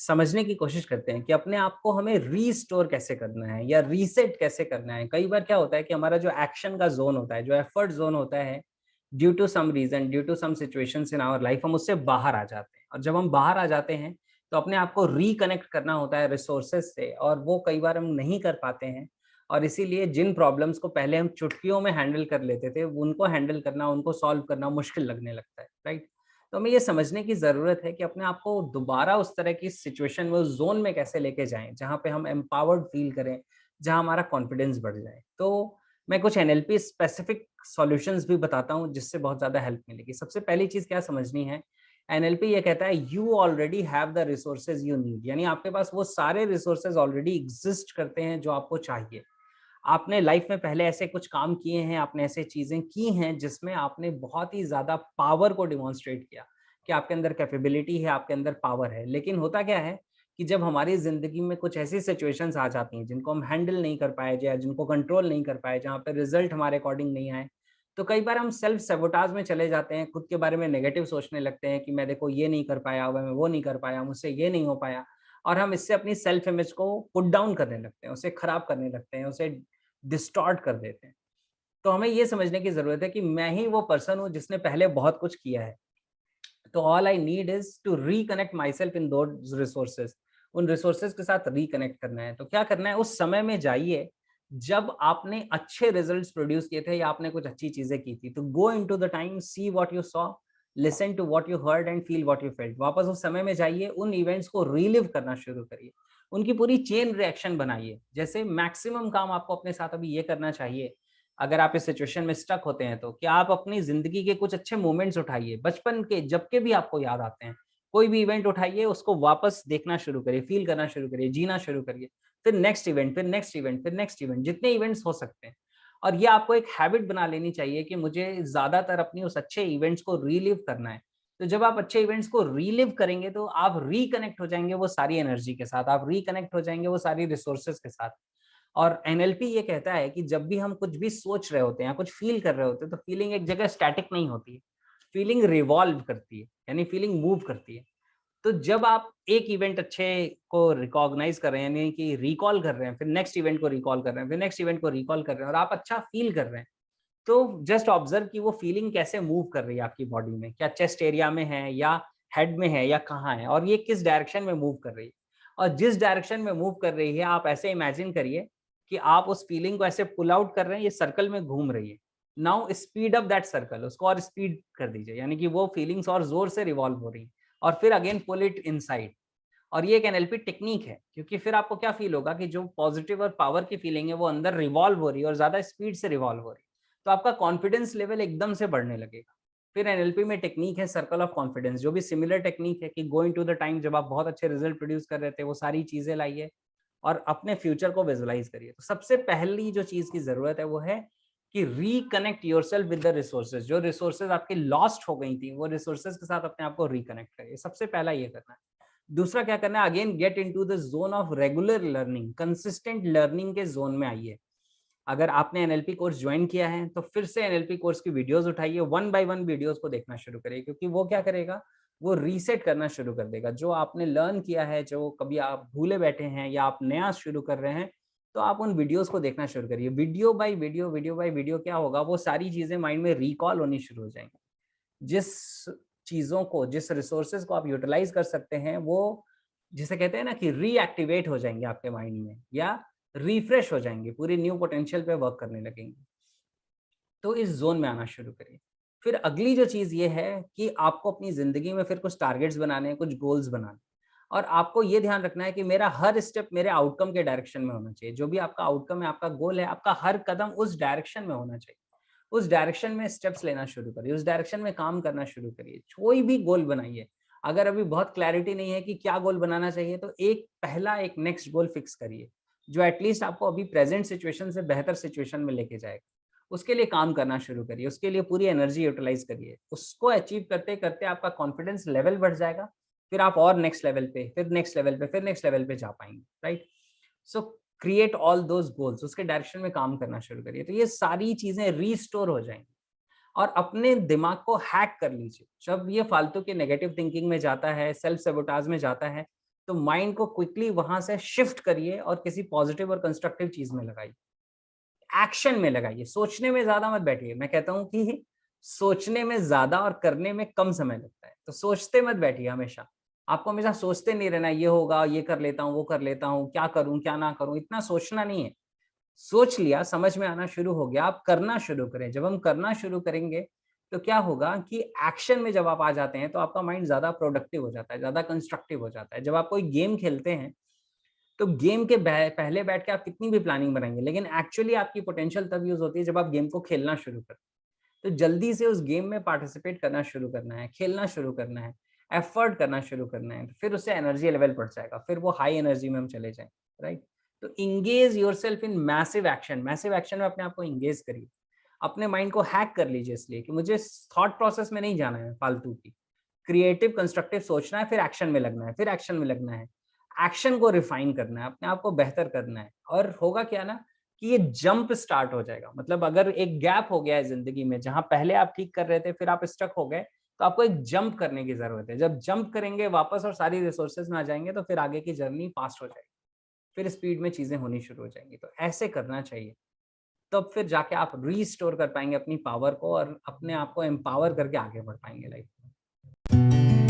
समझने की कोशिश करते हैं कि अपने आप को हमें रीस्टोर कैसे करना है या रीसेट कैसे करना है। कई बार क्या होता है कि हमारा जो एक्शन का ज़ोन होता है, जो एफर्ट ज़ोन होता है, due to some reason, due to some situations in our life हम उससे बाहर आ जाते हैं। और जब हम बाहर आ जाते हैं, तो अपने आप को रिकनेक्ट करना होता है रिसोर्सेज़ से और वो कई बार हम नहीं कर पाते हैं। और इसीलिए जिन प्रॉब्लम्स को पहले हम चुटकियों में हैंडल कर लेते थे, उनको हैंडल करना, उनको सॉल्व करना मुश्किल लगने लगता है, राइट? तो हमें ये समझने की ज़रूरत है कि अपने आप को दोबारा उस तरह की सिचुएशन में, उस ज़ोन में कैसे लेके जाएँ, जहाँ पे हम एम्पावर्ड फ़ील करें, जहाँ हमारा कॉन्फिडेंस बढ़ जाए। तो मैं कुछ एनएलपी स्पेसिफिक सॉल्यूशंस भी बताता हूँ, जिससे बहुत ज़्यादा हेल्प मिलेगी। सबसे पहली चीज़ क्या समझनी है, एनएलपी ये कहता है you already have the resources you need, यानी आपके पास वो सारे रिसोर्सेज़ ऑलरेडी एग्ज़िस्ट करते हैं जो आपको चाहिए। आपने लाइफ में पहले ऐसे कुछ काम किए हैं, आपने ऐसे चीज़ें की हैं जिसमें आपने बहुत ही ज़्यादा पावर को डेमोंस्ट्रेट किया कि आपके अंदर कैपेबिलिटी है, आपके अंदर पावर है। लेकिन होता क्या है कि जब हमारी ज़िंदगी में कुछ ऐसी सिचुएशंस आ जाती हैं जिनको हम हैंडल नहीं कर पाए या जिनको कंट्रोल नहीं कर पाए, जहाँ पे रिज़ल्ट हमारे अकॉर्डिंग नहीं आए, तो कई बार हम सेल्फ सैबोटाज में चले जाते हैं, खुद के बारे में नेगेटिव सोचने लगते हैं कि मैं देखो ये नहीं कर पाया, मैं वो नहीं कर पाया, मुझसे ये नहीं हो पाया। और हम इससे अपनी सेल्फ इमेज को पुट डाउन करने लगते हैं, उसे खराब करने लगते हैं, उसे डिस्टॉर्ट कर देते हैं। तो हमें ये समझने की ज़रूरत है कि मैं ही वो पर्सन हूँ जिसने पहले बहुत कुछ किया है। तो all I need is to reconnect myself in those resources. उन रिसोर्सेज़ के साथ रिकनेक्ट करना है। तो क्या करना है, उस समय में जाइए जब आपने अच्छे रिज़ल्ट्स प्रोड्यूस किए थे या आपने कुछ अच्छी चीज़ें की थी। तो go into the time, see what you saw, listen to what you heard and feel what you felt. वापस उस समय में जाइए, उन इवेंट्स को रिलिव करना शुरू करिए। उनकी पूरी चेन रिएक्शन बनाइए। जैसे मैक्सिमम काम आपको अपने साथ अभी ये करना चाहिए, अगर आप इस सिचुएशन में स्टक होते हैं तो, कि आप अपनी ज़िंदगी के कुछ अच्छे मोमेंट्स उठाइए, बचपन के जब के भी आपको याद आते हैं। कोई भी इवेंट उठाइए, उसको वापस देखना शुरू करिए, फ़ील करना शुरू करिए, जीना शुरू करिए। फिर नेक्स्ट इवेंट, फिर नेक्स्ट इवेंट, फिर नेक्स्ट इवेंट, जितने इवेंट्स हो सकते हैं। और ये आपको एक हैबिट बना लेनी चाहिए कि मुझे ज़्यादातर अपनी उस अच्छे इवेंट्स को रिलिव करना है। तो जब आप अच्छे इवेंट्स को रिलिव करेंगे तो आप रिकनेक्ट हो जाएँगे वो सारी एनर्जी के साथ, आप रिकनेक्ट हो जाएँगे वो सारी रिसोर्सेज़ के साथ। और एनएलपी ये कहता है कि जब भी हम कुछ भी सोच रहे होते हैं या कुछ फील कर रहे होते हैं, तो फीलिंग एक जगह स्टैटिक नहीं होती है। फीलिंग रिवॉल्व करती है, यानी फीलिंग मूव करती है। तो जब आप एक इवेंट अच्छे को रिकॉग्नाइज़ कर रहे हैं, यानी कि रिकॉल कर रहे हैं, फिर नेक्स्ट इवेंट को रिकॉल कर रहे हैं, फिर नेक्स्ट इवेंट को रिकॉल कर रहे हैं और आप अच्छा फील कर रहे हैं, तो जस्ट ऑब्जर्व कि वो फीलिंग कैसे मूव कर रही है आपकी बॉडी में। क्या चेस्ट एरिया में है या हेड में है या कहाँ है, और ये किस डायरेक्शन में मूव कर रही है। और जिस डायरेक्शन में मूव कर रही है, आप ऐसे इमेजिन करिए कि आप उस फीलिंग को ऐसे पुल आउट कर रहे हैं, ये सर्कल में घूम रही है। Now speed up that circle, उसको और स्पीड कर दीजिए, यानी कि वो फीलिंग्स और ज़ोर से रिवॉल्व हो रही हैं। और फिर अगेन पुल इट इनसाइड। और ये एक एनएलपी टेक्नीक है, क्योंकि फिर आपको क्या फ़ील होगा कि जो पॉज़िटिव और पावर की फीलिंग है, वो अंदर रिवॉल्व हो रही है और ज़्यादा स्पीड से रिवॉल्व हो रही है। तो आपका कॉन्फिडेंस लेवल एकदम से बढ़ने लगेगा। फिर एनएलपी में टेक्नीक है सर्कल ऑफ कॉन्फिडेंस, जो भी सिमिलर टेक्नीक है कि गो इंटो द टाइम, जब आप बहुत अच्छे रिज़ल्ट प्रोड्यूस कर रहे थे, वो सारी चीज़ें लाइए और अपने फ्यूचर को विजुअलाइज़ करिए। तो सबसे पहली जो चीज़ की ज़रूरत है, वो है कि reconnect yourself with the resources. जो रिसोर्सेज़ आपकी लॉस्ट हो गई थी, वो रिसोर्सेज़ के साथ अपने आप को रिकनेक्ट करिए। सबसे पहला ये करना है। दूसरा क्या करना है, again get into the zone of regular learning, consistent learning के ज़ोन में आइए। अगर आपने एनएलपी कोर्स जॉइन किया है, तो फिर से एनएलपी कोर्स की वीडियोज़ उठाइए, वन बाय वन वीडियोज़ को देखना शुरू करिए, क्योंकि वो क्या करेगा, वो रीसेट करना शुरू कर देगा। जो आपने लर्न किया है, जो कभी आप भूले बैठे हैं या आप नया शुरू कर रहे हैं, तो आप उन वीडियोज़ को देखना शुरू करिए। Video by video, video by video क्या होगा, वो सारी चीज़ें माइंड में रिकॉल होनी शुरू हो जाएँगी। जिस चीज़ों को, जिस रिसोर्सेज़ को आप यूटिलाइज़ कर सकते हैं, वो जिसे कहते हैं ना कि रीएक्टिवेट हो जाएँगे आपके माइंड में, या रिफ्रेश हो जाएँगे, पूरी न्यू पोटेंशियल पे वर्क करने लगेंगे। तो इस ज़ोन में आना शुरू करिए। फिर अगली जो चीज़ ये है कि आपको अपनी ज़िंदगी में फिर कुछ टारगेट्स बनाने हैं, कुछ गोल्स बनाने हैं, और आपको ये ध्यान रखना है कि मेरा हर स्टेप मेरे आउटकम के डायरेक्शन में होना चाहिए। जो भी आपका आउटकम है, आपका गोल है, आपका हर कदम उस डायरेक्शन में होना चाहिए। उस डायरेक्शन में स्टेप्स लेना शुरू करिए, उस डायरेक्शन में काम करना शुरू करिए। कोई भी गोल बनाइए। अगर अभी बहुत क्लैरिटी नहीं है कि क्या गोल बनाना चाहिए, तो एक नेक्स्ट गोल फिक्स करिए, जो एटलीस्ट आपको अभी प्रेज़ेंट सिचुएशन से बेहतर सिचुएशन में लेके जाएगा। उसके लिए काम करना शुरू करिए, उसके लिए पूरी एनर्जी यूटिलाइज़ करिए। उसको अचीव करते-करते आपका कॉन्फिडेंस लेवल बढ़ जाएगा। फिर आप और नेक्स्ट लेवल पे, फिर नेक्स्ट लेवल पे, फिर नेक्स्ट लेवल पे जा पाएँगे, right? So create all those goals, उसके डायरेक्शन में काम करना शुरू करिए। तो ये सारी चीज़ें रीस्टोर हो जाएँगी। और अपने दिमाग को हैक कर लीजिए। जब ये फालतू के नेगेटिव थिंकिंग में जाता है, सेल्फ सैबोटाज में जाता है, तो माइंड को क्विकली वहां से शिफ्ट करिए और किसी पॉजिटिव और कंस्ट्रक्टिव चीज में लगाइए, एक्शन में लगाइए। सोचने में ज्यादा मत बैठिए। मैं कहता हूं कि सोचने में ज्यादा और करने में कम समय लगता है, तो सोचते मत बैठिए हमेशा। आपको हमेशा सोचते नहीं रहना, ये होगा, ये कर लेता हूँ, वो कर लेता हूँ, क्या करूँ क्या ना करूँ, इतना सोचना नहीं है। सोच लिया, समझ में आना शुरू हो गया, आप करना शुरू करें। जब हम करना शुरू करेंगे तो क्या होगा कि एक्शन में जब आप आ जाते हैं तो आपका माइंड ज्यादा प्रोडक्टिव हो जाता है, ज्यादा कंस्ट्रक्टिव हो जाता है। जब आप कोई गेम खेलते हैं तो गेम के पहले बैठ के आप कितनी भी प्लानिंग बनाएंगे, लेकिन एक्चुअली आपकी पोटेंशियल तब यूज होती है जब आप गेम को खेलना शुरू करते हैं। तो जल्दी से उस गेम में पार्टिसिपेट करना शुरू करना है, खेलना शुरू करना है, एफर्ट करना शुरू करना है, तो फिर उससे एनर्जी लेवल बढ़ जाएगा, फिर वो हाई एनर्जी में हम चले जाएंगे, राइट। तो engage yourself in massive action. Massive action में अपने आप को इंगेज करिए, अपने माइंड को हैक कर लीजिए, इसलिए कि मुझे थॉट प्रोसेस में नहीं जाना है फालतू की, क्रिएटिव कंस्ट्रक्टिव सोचना है, फिर एक्शन में लगना है, फिर एक्शन में लगना है, एक्शन को रिफाइन करना है, अपने आप को बेहतर करना है। और होगा क्या ना कि ये जंप स्टार्ट हो जाएगा। मतलब अगर एक गैप हो गया है जिंदगी में, जहां पहले आप ठीक कर रहे थे फिर आप स्टक हो गए, तो आपको एक जंप करने की जरूरत है। जब जंप करेंगे वापस और सारी रिसोर्सेज में आ जाएंगे, तो फिर आगे की जर्नी फास्ट हो जाएगी, फिर स्पीड में चीजें होनी शुरू हो जाएंगी। तो ऐसे करना चाहिए, तब फिर जाके आप रीस्टोर कर पाएंगे अपनी पावर को और अपने आप को एम्पावर करके आगे बढ़ पाएंगे लाइफ में।